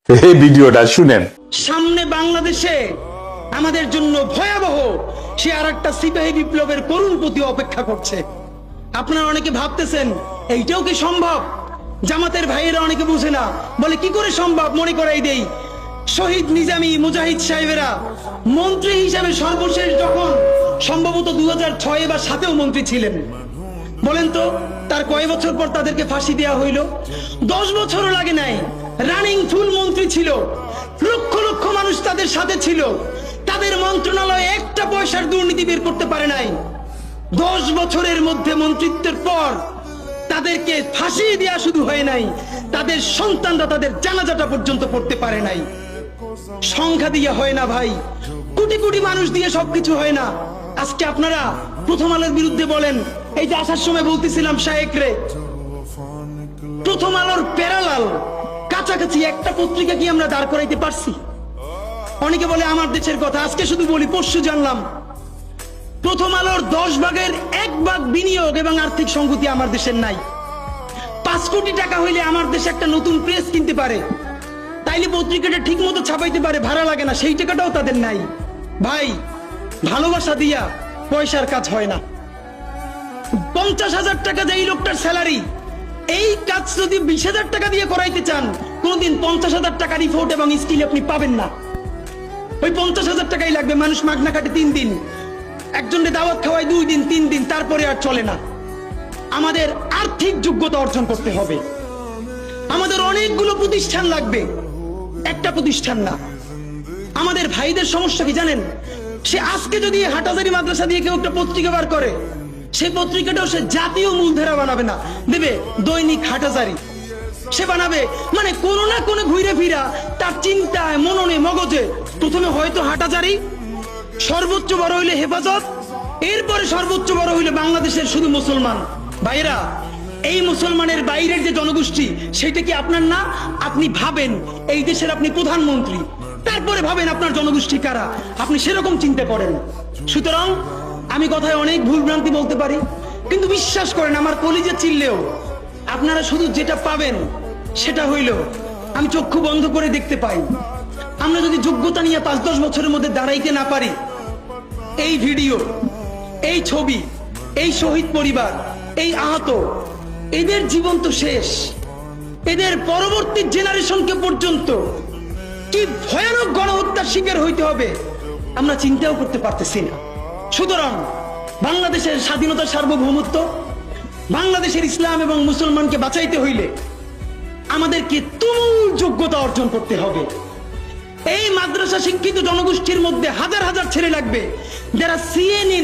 এই ভিডিওটা শুনেন। সামনে বাংলাদেশে আমাদের জন্য ভয়াবহ সে আরেকটা সিপাহী বিপ্লবের করুণ প্রতি অপেক্ষা করছে। আপনারা অনেকে ভাবতেছেন এইটাও কি সম্ভব? জামাতের ভাইয়েরা অনেকে বুঝে না, বলে কি করে সম্ভব। মনে করাই দেই, শহীদ নিজামী মুজাহিদ সাহেবেরা মন্ত্রী হিসাবে সর্বশেষ যখন সম্ভবত 2006 বা 2007 মন্ত্রী ছিলেন, বলেন তো তার কয় বছর পর তাদেরকে ফাঁসি দেওয়া হইল? 10 বছরও লাগে নাই। রানিং ফুল মন্ত্রী ছিল, লক্ষ লক্ষ মানুষ তাদের সাথে ছিল, তাদের মন্ত্রণালয়ে একটা পয়সার দুর্নীতি বের করতে পারে নাই। 10 বছরের মধ্যে মন্ত্রিত্বের পর তাদেরকে ফাঁসি দেওয়া শুধু হয় নাই, তাদের সন্তানরা তাদের জানাজাটা পর্যন্ত পড়তে পারে নাই। সংখ্যা দিয়ে হয় না ভাই, কোটি কোটি মানুষ দিয়ে সবকিছু হয় না। আজকে আপনারা প্রথম আলোর বিরুদ্ধে বলেন, এই যে আসার সময় বলতেছিলাম শায়েক রে, প্রথম আলোর প্যারালাল কাছাকাছি একটা পত্রিকা কি আমরা দাঁড় করাইতে পারছি? অনেকে বলে আমার দেশের কথা, আজকে শুধু বলি পরশু জানলাম প্রথম আলোর 10 ভাগের 1 ভাগ বিনিয়োগ এবং আর্থিক সংগতি আমার দেশের নাই। 5 কোটি টাকা হইলে আমার দেশে একটা নতুন প্রেস কিনতে পারে, তাইলে পত্রিকাটা ঠিক মতো ছাপাইতে পারে, ভাড়া লাগে না, সেই টাকাটাও তাদের নাই। ভাই, ভালোবাসা দিয়া পয়সার কাজ হয় না। 50,000 টাকা যে এই লোকটার স্যালারি, এই কাজ যদি 20,000 টাকা দিয়ে করাইতে চান, কোনদিন 50,000 টাকা রিপোর্ট এবং স্কিল আপনি পাবেন না। ওই 50,000 টাকাই লাগবে। মানুষ মাগনা কাটে 3 দিন, একজনের দাওয়াত খাওয়ায় 2 দিন 3 দিন, তারপরে আর চলে না। আমাদের আর্থিক যোগ্যতা অর্জন করতে হবে। আমাদের অনেকগুলো প্রতিষ্ঠান লাগবে, একটা প্রতিষ্ঠান না। আমাদের ভাইদের সমস্যা কি জানেন? সে আজকে যদি হাটাজারি মাদ্রাসা দিয়ে কেউ একটা পত্রিকা বার করে, সেই পত্রিকাটাও সে জাতীয় মূলধারা বানাবে না, দেবে দৈনিক হাটাজারি সে বানাবে। মানে কোনো না কোনো ঘুরে ফিরা তার চিন্তায়, মননে, মগজে প্রথমে হয়তো হাটাজারি, সর্বোচ্চ বড় হইলে হেফাজত, এরপরে সর্বোচ্চ বড় হইলে বাংলাদেশের শুধু মুসলমান। ভাইরা, এই মুসলমানের বাইরের যে জনগোষ্ঠী, সেটা কি আপনার না? আপনি ভাবেন এই দেশের আপনি প্রধানমন্ত্রী, তারপরে ভাবেন আপনার জনগোষ্ঠী কারা, আপনি সেরকম চিন্তা করেন। সুতরাং আমি কথায় অনেক ভুল ভ্রান্তি বলতে পারি, কিন্তু বিশ্বাস করেন আমার কলিজা চিল্লেও আপনারা শুধু যেটা পাবেন সেটা হইল আমি চক্ষু বন্ধ করে দেখতে পাই। আমরা যদি যোগ্যতা নিয়ে 5-10 বছরের মধ্যে দাঁড়াইতে না পারি, এই ভিডিও, এই ছবি, এই শহীদ পরিবার, এই আহত, এদের জীবন তো শেষ। এদের পরবর্তী জেনারেশনকে পর্যন্ত কি ভয়ানক গণহত্যার শিকার হইতে হবে আমরা চিন্তাও করতে পারতেছি না। সুতরাং বাংলাদেশের স্বাধীনতা, সার্বভৌমত্ব, বাংলাদেশের ইসলাম এবং মুসলমানকে বাঁচাইতে হইলে আমাদেরকে তুমুল যোগ্যতা অর্জন করতে হবে। এই মাদ্রাসা শিক্ষিত জনগোষ্ঠীর মধ্যে হাজার হাজার ছেলে লাগবে যারা সিএনএ